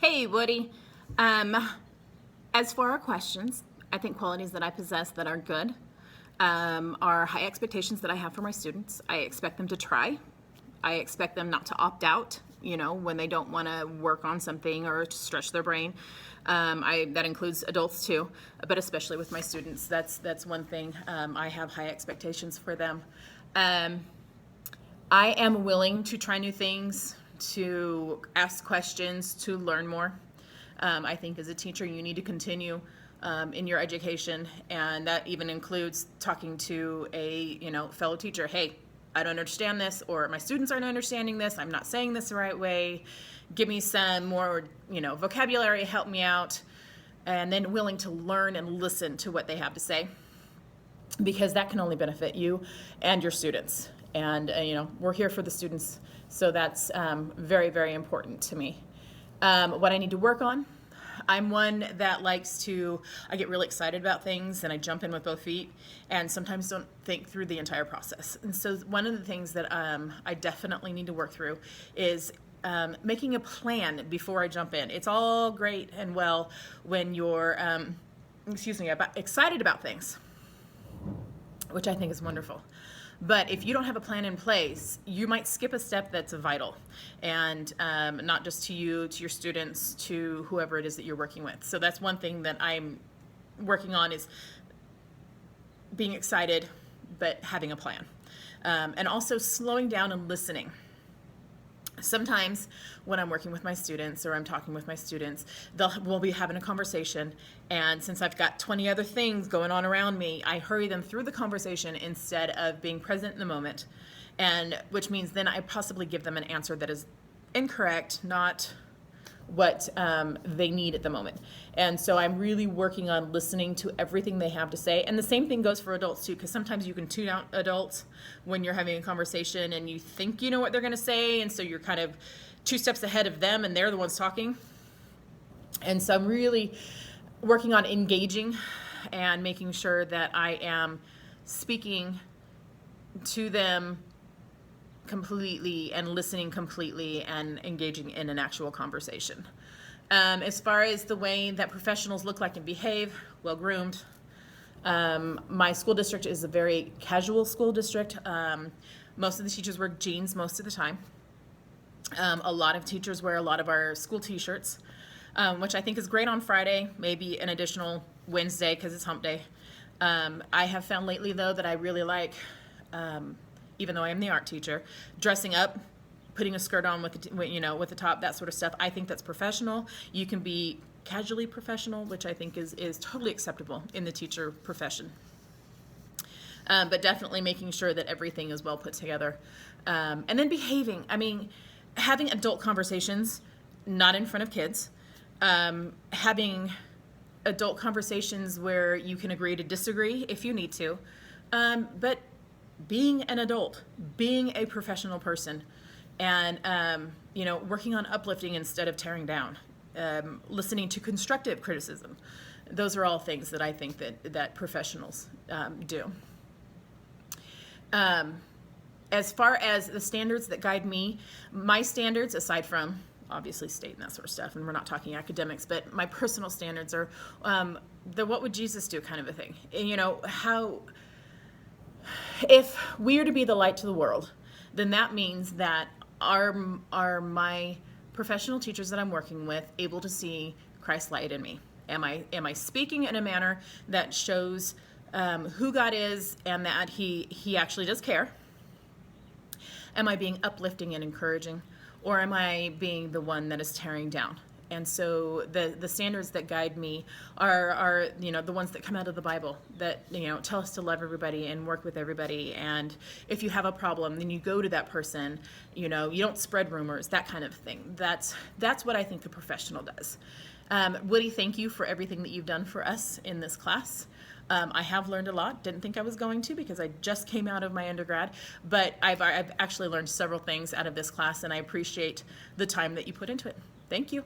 Hey, Woody. As for our questions, I think qualities that I possess that are good are high expectations that I have for my students. I expect them to try. I expect them not to opt out, when they don't want to work on something or to stretch their brain. That includes adults too, but especially with my students, that's one thing. I have high expectations for them. I am willing to try new things, to ask questions, to learn more. I think as a teacher, you need to continue in your education, and that even includes talking to a fellow teacher. Hey, I don't understand this, or my students aren't understanding this. I'm not saying this the right way. Give me some more vocabulary, help me out, and then willing to learn and listen to what they have to say, because that can only benefit you and your students. And we're here for the students, so that's very, very important to me. What I need to work on, I'm one that I get really excited about things and I jump in with both feet and sometimes don't think through the entire process. And so one of the things that I definitely need to work through is making a plan before I jump in. It's all great and well when you're, excited about things, which I think is wonderful. But if you don't have a plan in place, you might skip a step that's vital, and not just to you, to your students, to whoever it is that you're working with. So that's one thing that I'm working on, is being excited, but having a plan. And also slowing down and listening. Sometimes when I'm working with my students or I'm talking with my students, we'll be having a conversation, and since I've got 20 other things going on around me, I hurry them through the conversation instead of being present in the moment, and which means then I possibly give them an answer that is incorrect, not what they need at the moment. And so I'm really working on listening to everything they have to say. And the same thing goes for adults too, because sometimes you can tune out adults when you're having a conversation and you think you know what they're going to say, and so you're kind of 2 steps ahead of them and they're the ones talking. And so I'm really working on engaging and making sure that I am speaking to them completely and listening completely and engaging in an actual conversation. As far as the way that professionals look like and behave, well-groomed. My school district is a very casual school district. Most of the teachers wear jeans most of the time. A lot of teachers wear a lot of our school t-shirts, which I think is great on Friday, maybe an additional Wednesday because it's hump day. I have found lately, though, that I really like, even though I am the art teacher, dressing up, putting a skirt on with the top, that sort of stuff. I think that's professional. You can be casually professional, which I think is totally acceptable in the teacher profession. But definitely making sure that everything is well put together. And then behaving. I mean, having adult conversations, not in front of kids. Having adult conversations where you can agree to disagree if you need to. But being an adult, being a professional person, and working on uplifting instead of tearing down, listening to constructive criticism. Those are all things that I think that professionals do. As far as the standards that guide me, my standards, aside from obviously state and that sort of stuff, and we're not talking academics, but my personal standards are the what would Jesus do kind of a thing. And, if we are to be the light to the world, then that means that are my professional teachers that I'm working with able to see Christ's light in me? Am I speaking in a manner that shows who God is and that He actually does care? Am I being uplifting and encouraging, or am I being the one that is tearing down? And so the standards that guide me are the ones that come out of the Bible that tell us to love everybody and work with everybody. And if you have a problem, then you go to that person. You don't spread rumors, that kind of thing. That's what I think the professional does. Woody, thank you for everything that you've done for us in this class. I have learned a lot. Didn't think I was going to, because I just came out of my undergrad, but I've actually learned several things out of this class, and I appreciate the time that you put into it. Thank you.